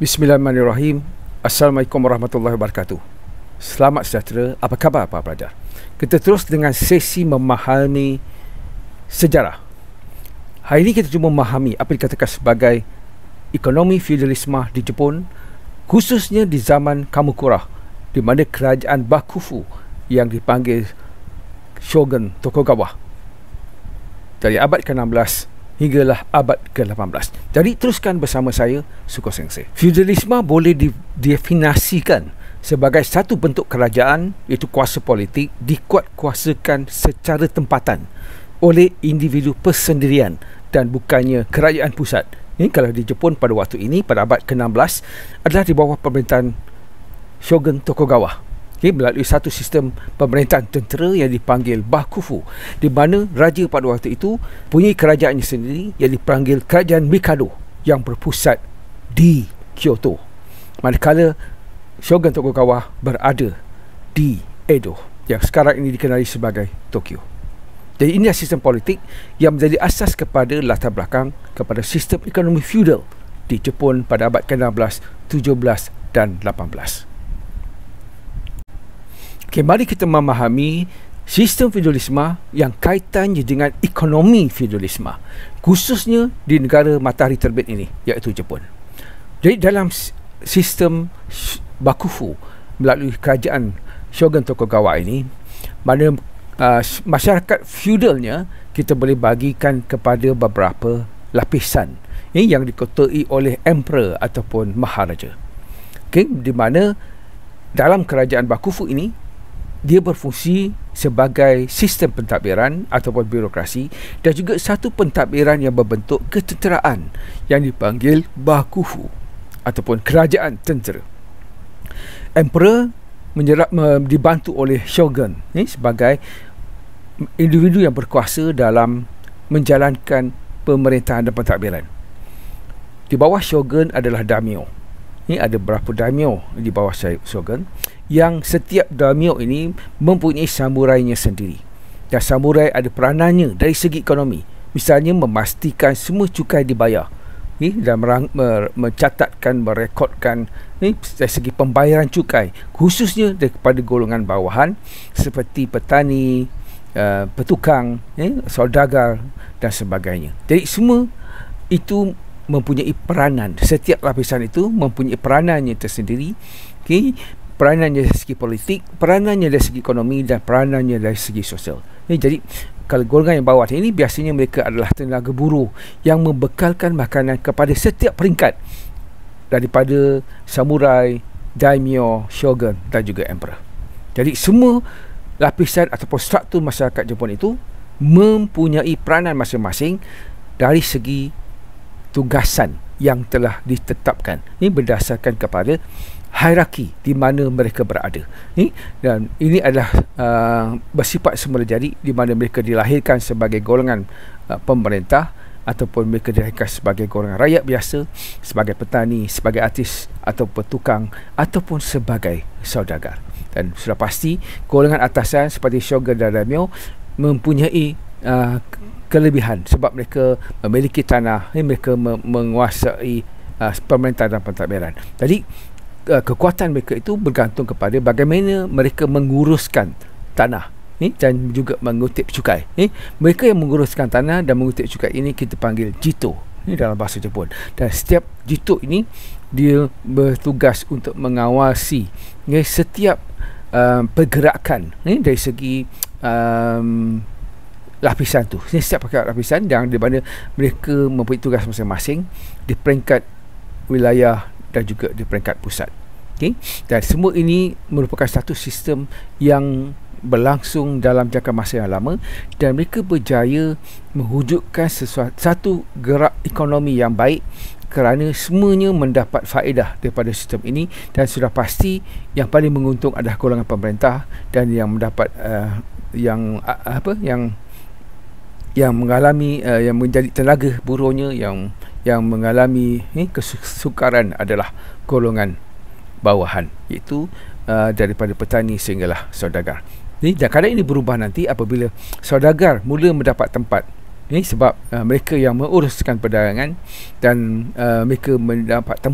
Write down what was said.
Bismillahirrahmanirrahim. Assalamualaikum warahmatullahi wabarakatuh. Selamat sejahtera. Apa khabar para pelajar? Kita terus dengan sesi memahami sejarah. Hari ini kita cuba memahami apa dikatakan sebagai ekonomi feudalisme di Jepun, khususnya di zaman Kamakura, di mana kerajaan Bakufu yang dipanggil Shogun Tokugawa dari abad ke-16 hinggalah abad ke-18. Jadi teruskan bersama saya, Suko Sensei. Feudalisme boleh didefinisikan sebagai satu bentuk kerajaan, iaitu kuasa politik dikuatkuasakan secara tempatan oleh individu persendirian dan bukannya kerajaan pusat. Ini kalau di Jepun pada waktu ini, pada abad ke-16 adalah di bawah pemerintahan Shogun Tokugawa. Melalui satu sistem pemerintahan tentera yang dipanggil Bakufu, di mana raja pada waktu itu punya kerajaannya sendiri yang dipanggil kerajaan Mikado yang berpusat di Kyoto, manakala Shogun Tokugawa berada di Edo yang sekarang ini dikenali sebagai Tokyo. Jadi inilah sistem politik yang menjadi asas kepada latar belakang kepada sistem ekonomi feudal di Jepun pada abad ke-16, 17 dan 18. Okay, mari kita memahami sistem feudalisme yang kaitannya dengan ekonomi feudalisme, khususnya di negara matahari terbit ini, iaitu Jepun. Jadi dalam sistem Bakufu melalui kerajaan Shogun Tokugawa ini, mana masyarakat feudalnya kita boleh bagikan kepada beberapa lapisan yang diketuai oleh emperor ataupun maharaja. Okay, di mana dalam kerajaan Bakufu ini dia berfungsi sebagai sistem pentadbiran ataupun birokrasi dan juga satu pentadbiran yang berbentuk ketenteraan yang dipanggil Bakufu ataupun kerajaan tentera. Emperor dibantu oleh shogun sebagai individu yang berkuasa dalam menjalankan pemerintahan dan pentadbiran. Di bawah shogun adalah daimyo. Ini ada berapa daimyo di bawah shogun, yang setiap daimyo ini mempunyai samurainya sendiri. Dan samurai ada peranannya dari segi ekonomi. Misalnya memastikan semua cukai dibayar, dan mencatatkan, merekodkan dari segi pembayaran cukai, khususnya daripada golongan bawahan seperti petani, petukang, saudagar dan sebagainya. Jadi semua itu mempunyai peranan. Setiap lapisan itu mempunyai peranannya tersendiri. Peranannya dari segi politik, peranannya dari segi ekonomi dan peranannya dari segi sosial. Jadi kalau golongan yang bawah ini biasanya mereka adalah tenaga buruh yang membekalkan makanan kepada setiap peringkat daripada samurai, daimyo, shogun dan juga emperor. Jadi semua lapisan ataupun struktur masyarakat Jepun itu mempunyai peranan masing-masing dari segi tugasan yang telah ditetapkan. Ini berdasarkan kepada hierarki di mana mereka berada. Dan ini adalah bersifat semula jadi, di mana mereka dilahirkan sebagai golongan pemerintah ataupun mereka dilahirkan sebagai golongan rakyat biasa, sebagai petani, sebagai artis atau petukang ataupun sebagai saudagar. Dan sudah pasti golongan atasan seperti shogun dan daimyo mempunyai kelebihan sebab mereka memiliki tanah, mereka menguasai pemerintahan dan pentadbiran. Jadi kekuatan mereka itu bergantung kepada bagaimana mereka menguruskan tanah dan juga mengutip cukai. Mereka yang menguruskan tanah dan mengutip cukai ini kita panggil jito dalam bahasa Jepun. Dan setiap jito ini dia bertugas untuk mengawasi setiap pergerakan dari segi lapisan tu. Setiap lapisan yang di mana mereka mempunyai tugas masing-masing di peringkat wilayah dan juga di peringkat pusat. Dan semua ini merupakan satu sistem yang berlangsung dalam jangka masa yang lama dan mereka berjaya mewujudkan satu gerak ekonomi yang baik kerana semuanya mendapat faedah daripada sistem ini. Dan sudah pasti yang paling menguntung adalah golongan pemerintah dan yang mendapat yang mengalami yang menjadi tenaga buruhnya yang mengalami kesukaran adalah golongan bawahan, iaitu daripada petani sehinggalah saudagar. Dan keadaan ini berubah nanti apabila saudagar mula mendapat tempat Ini sebab mereka yang menguruskan perdagangan dan mereka mendapat tempat